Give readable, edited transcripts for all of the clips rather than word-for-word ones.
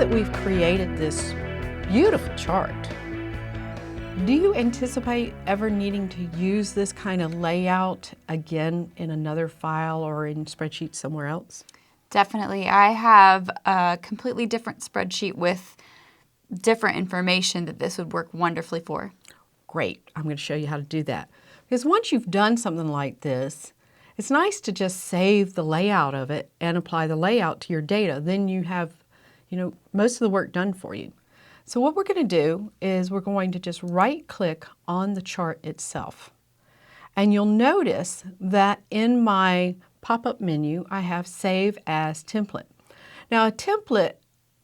that we've created this beautiful chart, do you anticipate ever needing to use this kind of layout again in another file or in spreadsheet somewhere else? Definitely. I have a completely different spreadsheet with different information that this would work wonderfully for. Great. I'm going to show you how to do that. Because once you've done something like this, it's nice to just save the layout of it and apply the layout to your data. Then you have, most of the work done for you. So what we're going to do is we're going to just right-click on the chart itself. And you'll notice that in my pop-up menu, I have Save as Template. Now, a template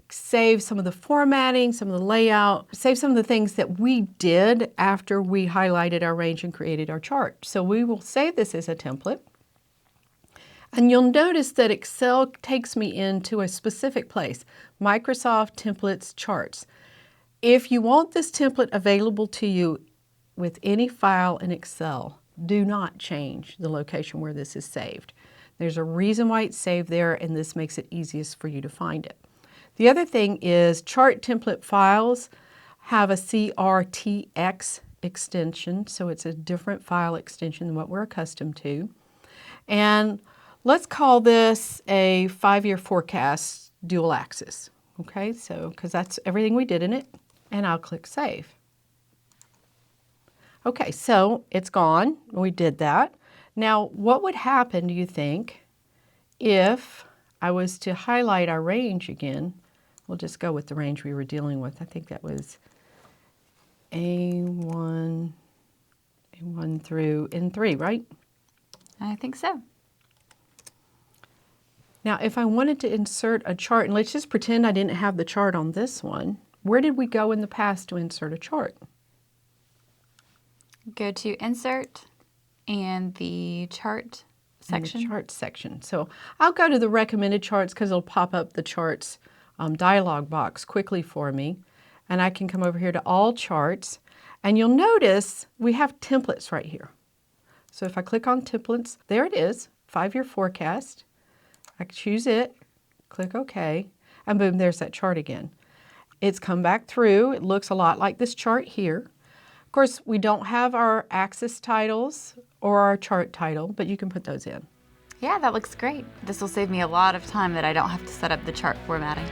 saves some of the formatting, some of the layout, saves some of the things that we did after we highlighted our range and created our chart. So we will save this as a template. And you'll notice that Excel takes me into a specific place, Microsoft Templates Charts. If you want this template available to you with any file in Excel, do not change the location where this is saved. There's a reason why it's saved there, and this makes it easiest for you to find it. The other thing is chart template files have a CRTX extension, so it's a different file extension than what we're accustomed to. And let's call this a 5-year forecast dual axis, okay? So, because that's everything we did in it, and I'll click Save. Okay, so it's gone. We did that. Now, what would happen, do you think, if I was to highlight our range again? We'll just go with the range we were dealing with. I think that was A1 through N3, right? I think so. Now, if I wanted to insert a chart, and let's just pretend I didn't have the chart on this one, where did we go in the past to insert a chart? Go to Insert and the Chart section. In the Chart section. So I'll go to the recommended charts because it'll pop up the charts dialog box quickly for me. And I can come over here to All Charts. And you'll notice we have templates right here. So if I click on templates, there it is, 5-year forecast. I choose it, click OK, and boom, there's that chart again. It's come back through. It looks a lot like this chart here. Of course, we don't have our axis titles or our chart title, but you can put those in. Yeah, that looks great. This will save me a lot of time that I don't have to set up the chart formatting.